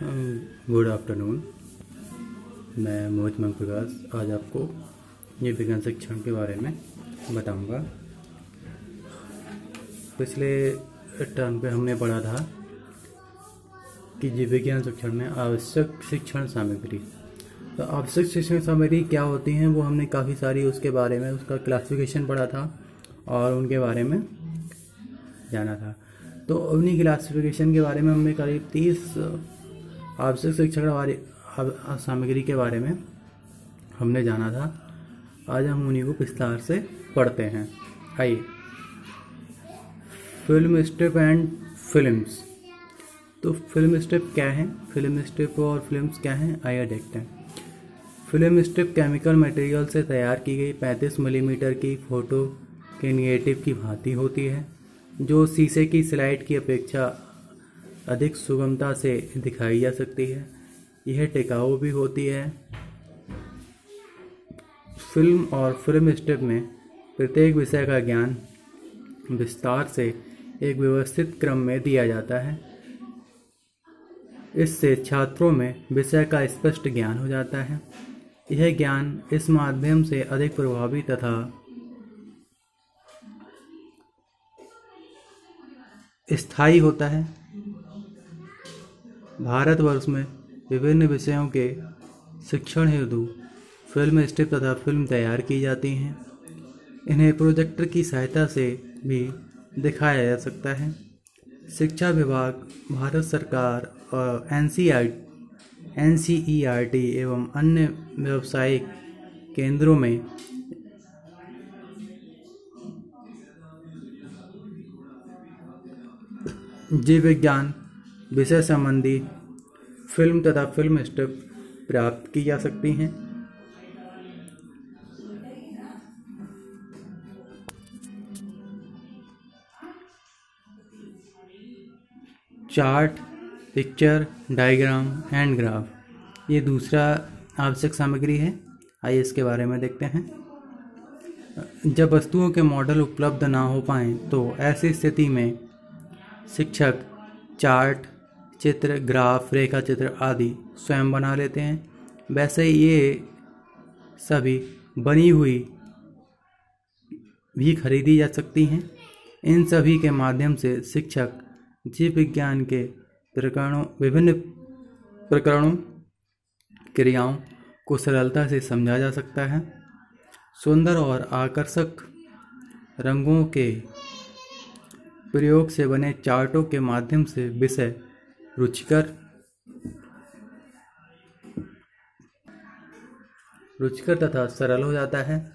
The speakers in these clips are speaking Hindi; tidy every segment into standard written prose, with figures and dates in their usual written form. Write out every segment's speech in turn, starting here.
Good afternoon. मैं मोहित मंग प्रकाश आज आपको जीव विज्ञान शिक्षण के बारे में बताऊंगा। पिछले टर्म पे हमने पढ़ा था कि जीव विज्ञान शिक्षण में आवश्यक शिक्षण सामग्री। तो आवश्यक शिक्षण सामग्री क्या होती हैं वो हमने काफ़ी सारी उसके बारे में उसका क्लासिफिकेशन पढ़ा था और उनके बारे में जाना था। तो उन्हीं क्लासिफिकेशन के बारे में हमने करीब 30 आवश्यक शिक्षण सामग्री के बारे में हमने जाना था। आज हम उन्हीं को विस्तार से पढ़ते हैं। आइए, फिल्म स्ट्रिप एंड फिल्म्स। तो फिल्म स्ट्रिप क्या है, फिल्म स्ट्रिप और फिल्म्स क्या हैं, आइए देखते हैं। फिल्म स्ट्रिप केमिकल मटेरियल से तैयार की गई 35 मिलीमीटर की फोटो के निगेटिव की भांति होती है, जो शीशे की स्लाइड की अपेक्षा अधिक सुगमता से दिखाई जा सकती है। यह टिकाऊ भी होती है। फिल्म और फिल्म स्ट्रिप में प्रत्येक विषय का ज्ञान विस्तार से एक व्यवस्थित क्रम में दिया जाता है। इससे छात्रों में विषय का स्पष्ट ज्ञान हो जाता है। यह ज्ञान इस माध्यम से अधिक प्रभावी तथा स्थायी होता है। भारतवर्ष में विभिन्न विषयों के शिक्षण हेतु फिल्म स्ट्रिप तथा फिल्म तैयार की जाती हैं। इन्हें प्रोजेक्टर की सहायता से भी दिखाया जा सकता है। शिक्षा विभाग, भारत सरकार और NCERT एवं अन्य व्यावसायिक केंद्रों में जीव विज्ञान विषय संबंधी फिल्म तथा फिल्म स्ट्रिप प्राप्त की जा सकती हैं। Chart, picture, diagram and graph, ये दूसरा आवश्यक सामग्री है। आइए इसके बारे में देखते हैं। जब वस्तुओं के मॉडल उपलब्ध ना हो पाएं तो ऐसी स्थिति में शिक्षक चार्ट, चित्र, ग्राफ, रेखा चित्र आदि स्वयं बना लेते हैं। वैसे ये सभी बनी हुई भी खरीदी जा सकती हैं। इन सभी के माध्यम से शिक्षक जीव विज्ञान के विभिन्न प्रकरणों, क्रियाओं को सरलता से समझा जा सकता है। सुंदर और आकर्षक रंगों के प्रयोग से बने चार्टों के माध्यम से विषय रुचिकर तथा सरल हो जाता है।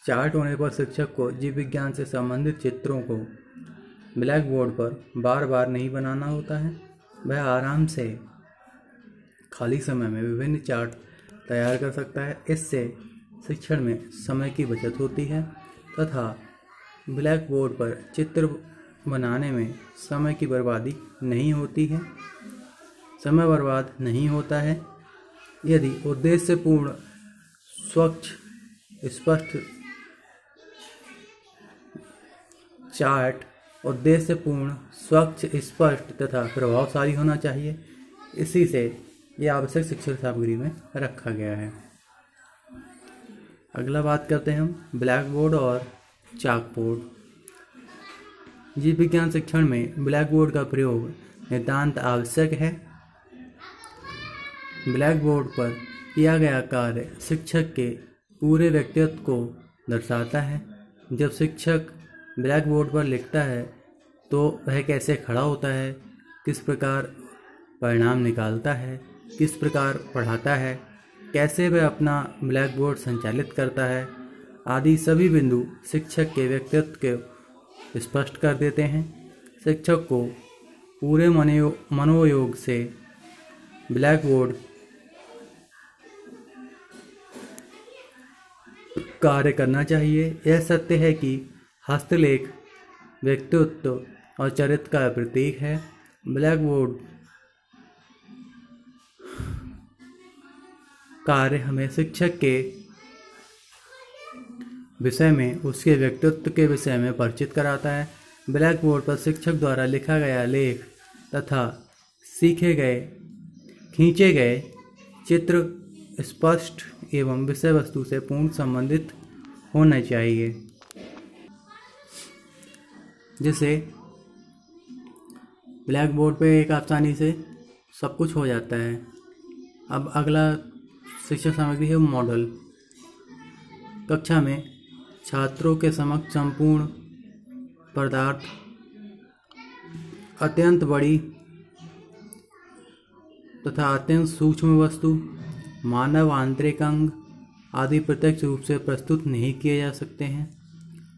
चार्ट होने पर शिक्षक को जीव विज्ञान से संबंधित चित्रों को ब्लैक बोर्ड पर बार बार नहीं बनाना होता है। वह आराम से खाली समय में विभिन्न चार्ट तैयार कर सकता है। इससे शिक्षण में समय की बचत होती है तथा ब्लैक बोर्ड पर चित्र बनाने में समय की बर्बादी नहीं होती है। समय बर्बाद नहीं होता है यदि उद्देश्यपूर्ण, स्वच्छ, स्पष्ट चार्ट उद्देश्यपूर्ण, स्वच्छ, स्पष्ट तथा प्रभावशाली होना चाहिए। इसी से यह आवश्यक शिक्षण सामग्री में रखा गया है। अगला बात करते हैं हम ब्लैक बोर्ड और चाक बोर्ड। जीव विज्ञान शिक्षण में ब्लैक बोर्ड का प्रयोग नितांत आवश्यक है। ब्लैक बोर्ड पर किया गया कार्य शिक्षक के पूरे व्यक्तित्व को दर्शाता है। जब शिक्षक ब्लैक बोर्ड पर लिखता है तो वह कैसे खड़ा होता है, किस प्रकार परिणाम निकालता है, किस प्रकार पढ़ाता है, कैसे वह अपना ब्लैक बोर्ड संचालित करता है आदि सभी बिंदु शिक्षक के व्यक्तित्व को स्पष्ट कर देते हैं। शिक्षक को पूरे मनोयोग से ब्लैक बोर्ड कार्य करना चाहिए। यह सत्य है कि हस्तलेख व्यक्तित्व और चरित्र का प्रतीक है। ब्लैक बोर्ड कार्य हमें शिक्षक के विषय में, उसके व्यक्तित्व के विषय में परिचित कराता है। ब्लैक बोर्ड पर शिक्षक द्वारा लिखा गया लेख तथा खींचे गए चित्र स्पष्ट एवं विषय वस्तु से पूर्ण संबंधित होना चाहिए, जिससे ब्लैक बोर्ड पे एक आसानी से सब कुछ हो जाता है। अब अगला शिक्षण सामग्री है मॉडल। कक्षा में छात्रों के समक्ष संपूर्ण पदार्थ, अत्यंत बड़ी तथा अत्यंत सूक्ष्म वस्तु, मानव आंतरिक अंग आदि प्रत्यक्ष रूप से प्रस्तुत नहीं किए जा सकते हैं,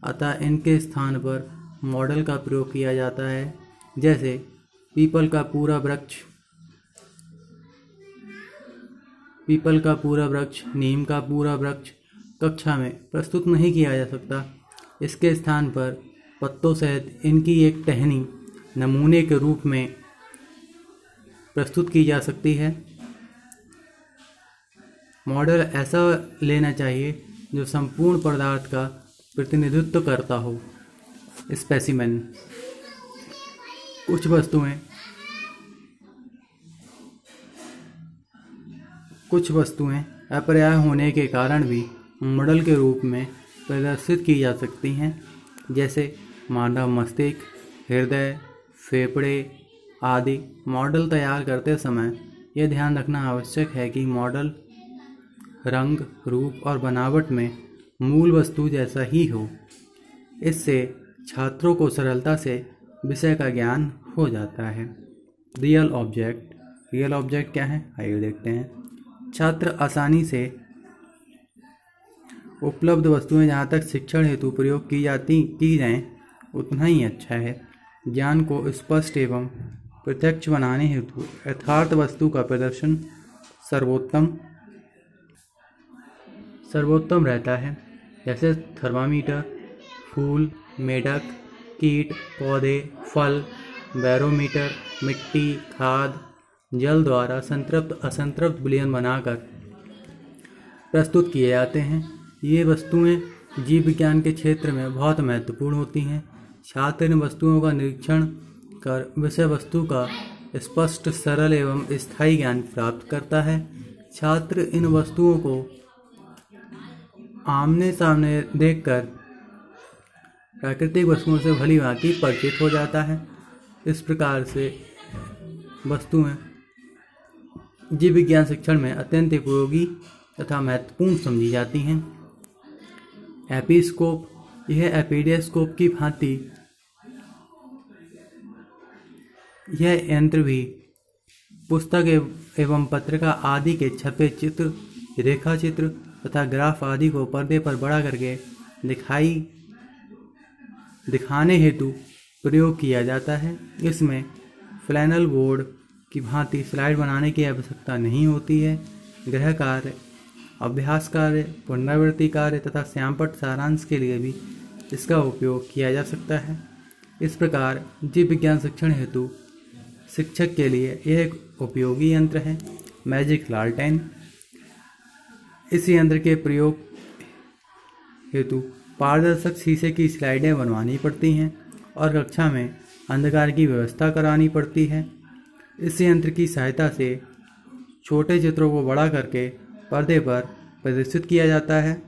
अतः इनके स्थान पर मॉडल का प्रयोग किया जाता है। जैसे पीपल का पूरा वृक्ष, नीम का पूरा वृक्ष कक्षा में प्रस्तुत नहीं किया जा सकता। इसके स्थान पर पत्तों सहित इनकी एक टहनी नमूने के रूप में प्रस्तुत की जा सकती है। मॉडल ऐसा लेना चाहिए जो संपूर्ण पदार्थ का प्रतिनिधित्व करता हो। स्पेसिमेन। कुछ वस्तुएं अपर्याय होने के कारण भी मॉडल के रूप में प्रदर्शित की जा सकती हैं, जैसे मानव मस्तिष्क, हृदय, फेफड़े आदि। मॉडल तैयार करते समय यह ध्यान रखना आवश्यक है कि मॉडल रंग, रूप और बनावट में मूल वस्तु जैसा ही हो। इससे छात्रों को सरलता से विषय का ज्ञान हो जाता है। रियल ऑब्जेक्ट क्या है, आइए देखते हैं। छात्र आसानी से उपलब्ध वस्तुएं जहाँ तक शिक्षण हेतु प्रयोग की जाएं उतना ही अच्छा है। ज्ञान को स्पष्ट एवं प्रत्यक्ष बनाने हेतु यथार्थ वस्तु का प्रदर्शन सर्वोत्तम रहता है, जैसे थर्मामीटर, फूल, मेढक, कीट, पौधे, फल, बैरोमीटर, मिट्टी, खाद, जल द्वारा संतृप्त असंतृप्त विलयन बनाकर प्रस्तुत किए जाते हैं। ये वस्तुएं जीव विज्ञान के क्षेत्र में बहुत महत्वपूर्ण होती हैं। छात्र इन वस्तुओं का निरीक्षण कर विषय वस्तु का स्पष्ट, सरल एवं स्थायी ज्ञान प्राप्त करता है। छात्र इन वस्तुओं को आमने सामने देखकर प्राकृतिक वस्तुओं से भली भांति परिचित हो जाता है। इस प्रकार से वस्तुएं जीव विज्ञान शिक्षण में अत्यंत उपयोगी तथा महत्वपूर्ण समझी जाती हैं। एपिस्कोप, यह एपिडेस्कोप की भांति यह यंत्र भी पुस्तक एवं पत्रिका आदि के छपे चित्र, रेखा चित्र तथा ग्राफ आदि को पर्दे पर बड़ा करके दिखाने हेतु प्रयोग किया जाता है। इसमें फ्लैनल बोर्ड की भांति स्लाइड बनाने की आवश्यकता नहीं होती है। गृह कार्य, अभ्यास कार्य, पुनरावृत्ति कार्य तथा श्यामपट्ट सारांश के लिए भी इसका उपयोग किया जा सकता है। इस प्रकार जीव विज्ञान शिक्षण हेतु शिक्षक के लिए यह एक उपयोगी यंत्र है। मैजिक लालटेन, इस यंत्र के प्रयोग हेतु पारदर्शक शीशे की स्लाइडें बनवानी पड़ती हैं और कक्षा में अंधकार की व्यवस्था करानी पड़ती है। इस यंत्र की सहायता से छोटे चित्रों को बड़ा करके पर्दे पर प्रदर्शित किया जाता है।